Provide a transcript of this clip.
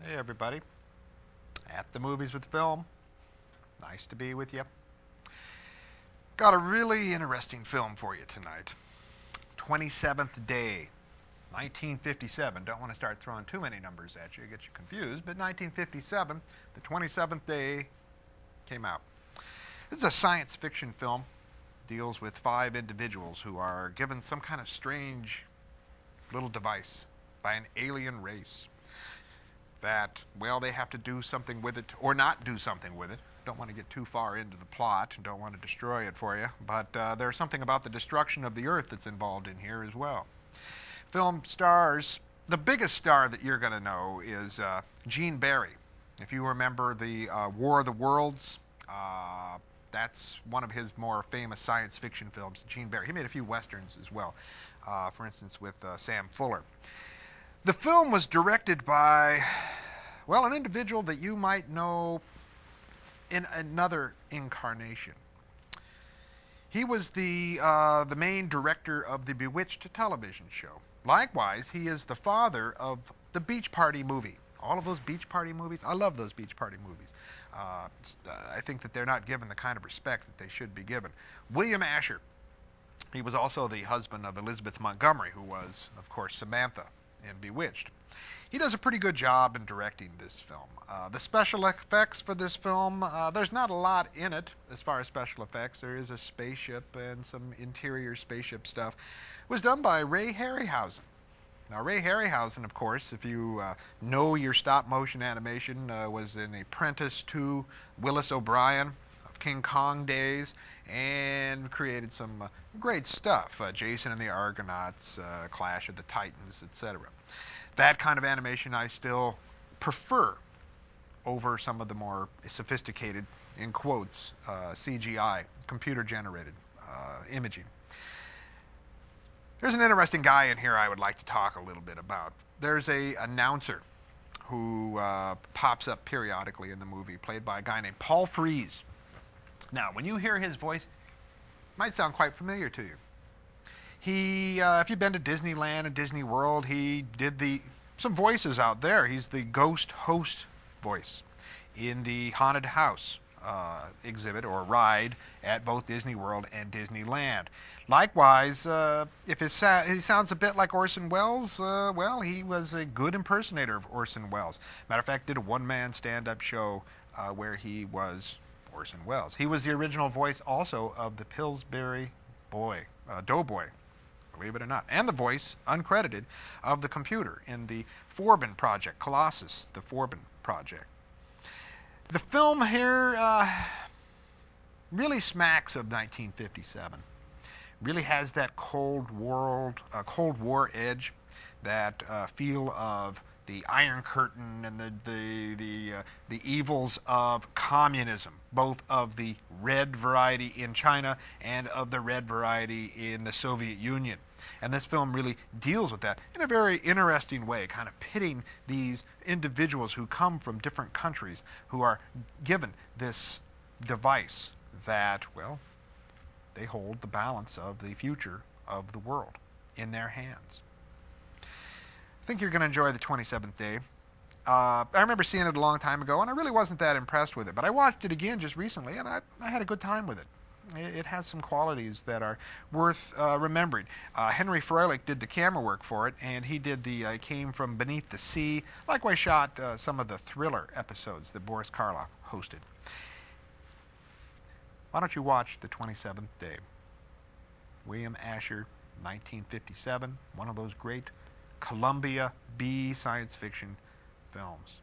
Hey everybody, at the movies with film. Nice to be with you. Got a really interesting film for you tonight. 27th Day, 1957. Don't want to start throwing too many numbers at you, get you confused, but 1957, the 27th Day came out. This is a science fiction film. Deals with five individuals who are given some kind of strange little device by an alien race that, well, they have to do something with it or not do something with it. Don't want to get too far into the plot and don't want to destroy it for you, but there's something about the destruction of the Earth that's involved in here as well. Film stars, the biggest star that you're going to know is Gene Barry. If you remember the War of the Worlds, that's one of his more famous science fiction films, Gene Barry. He made a few westerns as well, for instance with Sam Fuller. The film was directed by, well, an individual that you might know in another incarnation. He was the main director of the Bewitched television show. Likewise, he is the father of the Beach Party movie. All of those Beach Party movies, I love those Beach Party movies. I think that they're not given the kind of respect that they should be given. William Asher, he was also the husband of Elizabeth Montgomery, who was, of course, Samantha in Bewitched. He does a pretty good job in directing this film. The special effects for this film, there's not a lot in it as far as special effects. There is a spaceship and some interior spaceship stuff. It was done by Ray Harryhausen. Now, Ray Harryhausen, of course, if you know your stop-motion animation, was an apprentice to Willis O'Brien of King Kong days and created some great stuff. Jason and the Argonauts, Clash of the Titans, etc. That kind of animation I still prefer over some of the more sophisticated, in quotes, CGI, computer-generated imaging. There's an interesting guy in here I would like to talk a little bit about. There's a announcer who pops up periodically in the movie, played by a guy named Paul Frees. Now, when you hear his voice, it might sound quite familiar to you. He, if you've been to Disneyland and Disney World, he did some voices out there. He's the ghost host voice in the Haunted House exhibit or ride at both Disney World and Disneyland. Likewise, if he sounds a bit like Orson Welles, well, he was a good impersonator of Orson Welles. Matter of fact, did a one-man stand-up show where he was Orson Welles. He was the original voice also of the Pillsbury Doughboy, believe it or not, and the voice, uncredited, of the computer in the Forbin Project, Colossus, the Forbin Project. The film here really smacks of 1957. Really has that Cold War edge, that feel of the Iron Curtain and the evils of communism, both of the red variety in China and of the red variety in the Soviet Union. And this film really deals with that in a very interesting way, kind of pitting these individuals who come from different countries who are given this device that, well, they hold the balance of the future of the world in their hands. I think you're going to enjoy the 27th Day. I remember seeing it a long time ago, and I really wasn't that impressed with it. But I watched it again just recently, and I had a good time with it. It has some qualities that are worth remembering. Henry Froelich did the camera work for it, and he did the Came from Beneath the Sea. Likewise shot some of the Thriller episodes that Boris Karloff hosted. Why don't you watch the 27th Day? William Asher, 1957, one of those great Columbia B science fiction films.